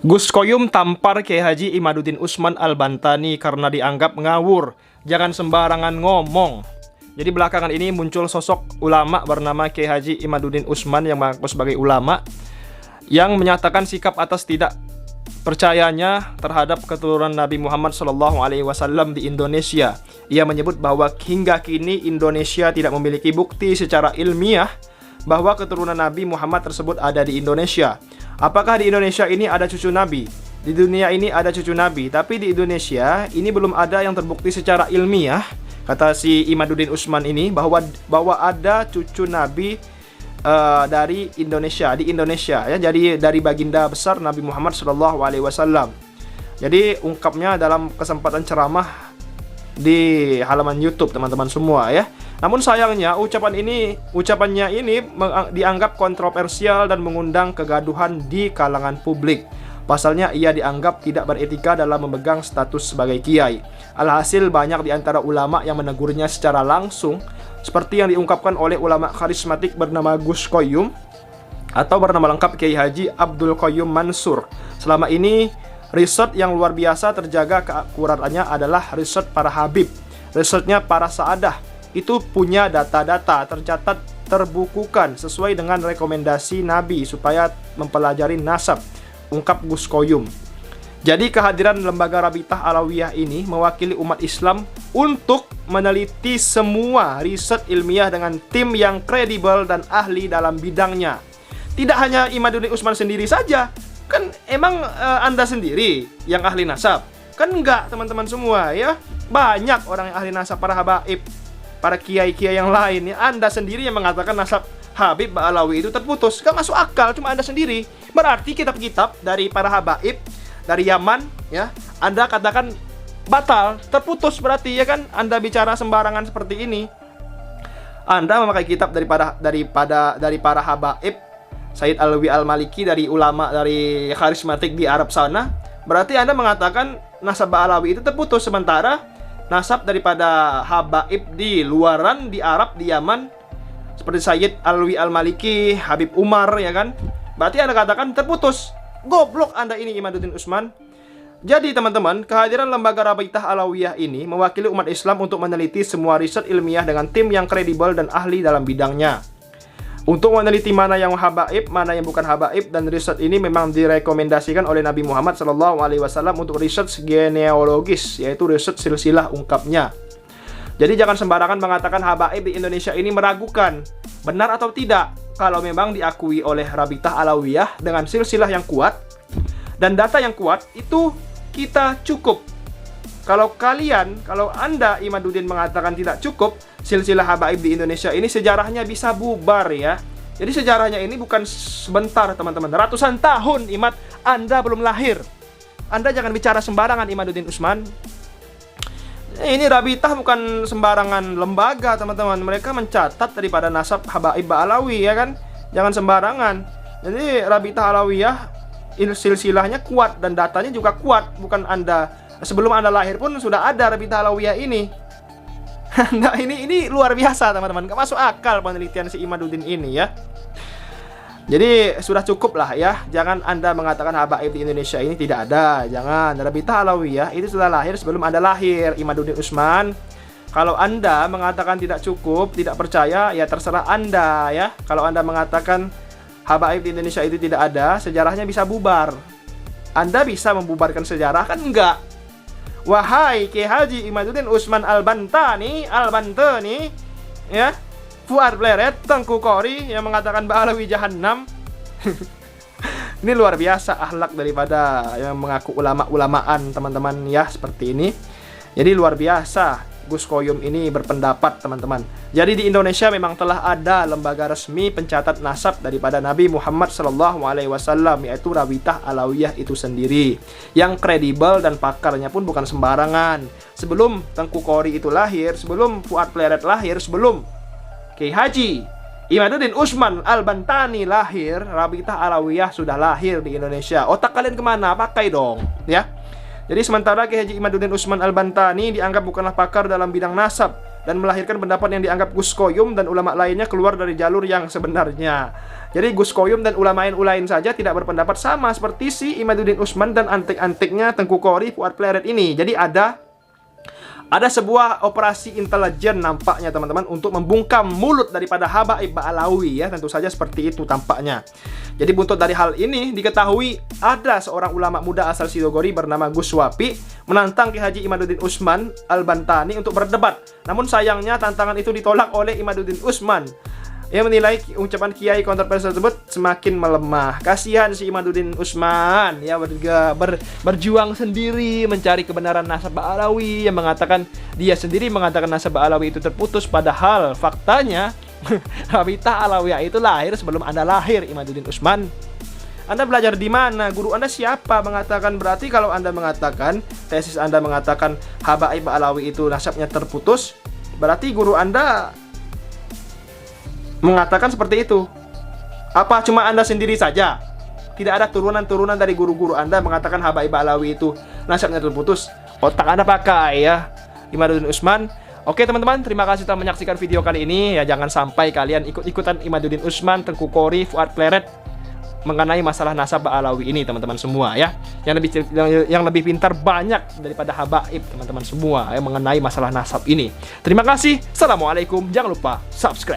Gus Koyum tampar Kiai Haji Imaduddin Usman Al-Bantani karena dianggap ngawur. Jangan sembarangan ngomong. Jadi belakangan ini muncul sosok ulama bernama Kiai Haji Imaduddin Usman yang mengaku sebagai ulama yang menyatakan sikap atas tidak percayanya terhadap keturunan Nabi Muhammad SAW di Indonesia. Ia menyebut bahwa hingga kini Indonesia tidak memiliki bukti secara ilmiah bahwa keturunan Nabi Muhammad tersebut ada di Indonesia. Apakah di Indonesia ini ada cucu Nabi? Di dunia ini ada cucu Nabi, tapi di Indonesia ini belum ada yang terbukti secara ilmiah, kata si Imaduddin Usman ini, bahwa ada cucu Nabi dari Indonesia, di Indonesia ya. Jadi dari baginda besar Nabi Muhammad SAW. Jadi ungkapnya dalam kesempatan ceramah di halaman YouTube teman-teman semua ya. Namun sayangnya ucapannya ini dianggap kontroversial dan mengundang kegaduhan di kalangan publik. Pasalnya ia dianggap tidak beretika dalam memegang status sebagai kiai. Alhasil banyak di antara ulama yang menegurnya secara langsung, seperti yang diungkapkan oleh ulama karismatik bernama Gus Koyum atau bernama lengkap Kiai Haji Abdul Qayyum Mansur. Selama ini riset yang luar biasa terjaga keakuratannya adalah riset para habib. Risetnya para saadah itu punya data-data tercatat, terbukukan sesuai dengan rekomendasi Nabi supaya mempelajari nasab, ungkap Gus Koyum. Jadi kehadiran lembaga Rabitah Alawiyah ini mewakili umat Islam untuk meneliti semua riset ilmiah dengan tim yang kredibel dan ahli dalam bidangnya. Tidak hanya Imaduddin Usman sendiri saja, kan emang Anda sendiri yang ahli nasab? Kan enggak teman-teman semua ya. Banyak orang yang ahli nasab, para habaib, para kiai-kiai yang lain ya. Anda sendiri yang mengatakan nasab Habib Ba'alawi itu terputus. Gak masuk akal, cuma Anda sendiri. Berarti kitab-kitab dari para habaib dari Yaman ya, Anda katakan batal, terputus, berarti ya kan Anda bicara sembarangan seperti ini. Anda memakai kitab dari para habaib Said Alwi Al-Maliki, dari ulama dari karismatik di Arab sana. Berarti Anda mengatakan nasab Ba'alawi itu terputus, sementara nasab daripada habaib di luaran, di Arab, di Yaman, seperti Sayyid Alwi Al-Maliki, Habib Umar ya kan, berarti Anda katakan terputus. Goblok Anda ini Imaduddin Usman. Jadi teman-teman, kehadiran lembaga Rabitah Alawiyah ini mewakili umat Islam untuk meneliti semua riset ilmiah dengan tim yang kredibel dan ahli dalam bidangnya. Untuk meneliti mana yang habaib, mana yang bukan habaib, dan riset ini memang direkomendasikan oleh Nabi Muhammad SAW untuk riset genealogis, yaitu riset silsilah, ungkapnya. Jadi jangan sembarangan mengatakan habaib di Indonesia ini meragukan benar atau tidak. Kalau memang diakui oleh Rabitah Alawiyah dengan silsilah yang kuat dan data yang kuat, itu kita cukup. Kalau Anda Imaduddin mengatakan tidak cukup silsilah habaib di Indonesia ini, sejarahnya bisa bubar ya. Jadi sejarahnya ini bukan sebentar teman-teman, ratusan tahun Anda belum lahir. Anda jangan bicara sembarangan Imaduddin Usman. Ini Rabitah bukan sembarangan lembaga teman-teman. Mereka mencatat daripada nasab habaib Ba'alawi ya kan. Jangan sembarangan. Jadi Rabitah Alawiyah silsilahnya kuat dan datanya juga kuat. Bukan Anda, sebelum Anda lahir pun sudah ada Rabitah Alawiyah ini. Nah ini luar biasa teman-teman. Gak masuk akal penelitian si Imaduddin ini ya. Jadi sudah cukup lah ya. Jangan Anda mengatakan habaib di Indonesia ini tidak ada. Jangan. Rabitah Alawiyah itu sudah lahir sebelum Anda lahir, Imaduddin Usman. Kalau Anda mengatakan tidak cukup, tidak percaya, ya terserah Anda ya. Kalau Anda mengatakan habaib di Indonesia itu tidak ada, sejarahnya bisa bubar. Anda bisa membubarkan sejarah kan? Enggak. Wahai Kiai Haji Imaduddin Usman Al-Bantani ya, Fuad Pleret, Tengku Qori yang mengatakan Ba'alawi Jahannam. Ini luar biasa akhlak daripada yang mengaku ulama-ulamaan teman-teman ya, seperti ini. Jadi luar biasa Gus Koyum ini berpendapat teman-teman. Jadi di Indonesia memang telah ada lembaga resmi pencatat nasab daripada Nabi Muhammad SAW, yaitu Rabitah Alawiyah itu sendiri, yang kredibel dan pakarnya pun bukan sembarangan. Sebelum Tengku Qori itu lahir, sebelum Fuad Pleret lahir, sebelum Kiai Haji Imaduddin Usman Al-Bantani lahir, Rabitah Alawiyah sudah lahir di Indonesia. Otak kalian kemana? Pakai dong ya. Jadi sementara Kiai Haji Imaduddin Usman Al-Bantani dianggap bukanlah pakar dalam bidang nasab, dan melahirkan pendapat yang dianggap Gus Koyum dan ulama lainnya keluar dari jalur yang sebenarnya. Jadi Gus Koyum dan ulama lain saja tidak berpendapat sama seperti si Imaduddin Usman dan antik-antiknya Tengku Kori, Fuad Pleret ini. Jadi ada sebuah operasi intelijen nampaknya teman-teman untuk membungkam mulut daripada Habaib Ba'alawi ya, tentu saja seperti itu tampaknya. Jadi buntut dari hal ini diketahui ada seorang ulama muda asal Sidogori bernama Gus Wapi menantang Ki Haji Imaduddin Usman Al-Bantani untuk berdebat. Namun sayangnya tantangan itu ditolak oleh Imaduddin Usman. Ia menilai ucapan kiai kontroversial tersebut semakin melemah. Kasihan si Imaduddin Usman ya, berjuang sendiri mencari kebenaran nasab Ba'alawi yang mengatakan dia sendiri mengatakan nasab Ba'alawi itu terputus, padahal faktanya Habita Alawiyah itu lahir sebelum Anda lahir, Imaduddin Usman. Anda belajar di mana? Guru Anda siapa? Mengatakan berarti kalau Anda mengatakan tesis Anda mengatakan Habaib Ba'alawi itu nasabnya terputus, berarti guru Anda mengatakan seperti itu. Apa cuma Anda sendiri saja? Tidak ada turunan-turunan dari guru-guru Anda mengatakan Habaib Ba'alawi itu nasabnya terputus? Otak Anda pakai ya, Imaduddin Usman. Oke teman-teman, terima kasih telah menyaksikan video kali ini ya. Jangan sampai kalian ikut-ikutan Imaduddin Usman, Tengku Kori, Fuad Pleret mengenai masalah nasab Ba'alawi ini teman-teman semua ya. Yang lebih pintar banyak daripada Habaib teman-teman semua ya mengenai masalah nasab ini. Terima kasih. Assalamualaikum. Jangan lupa subscribe.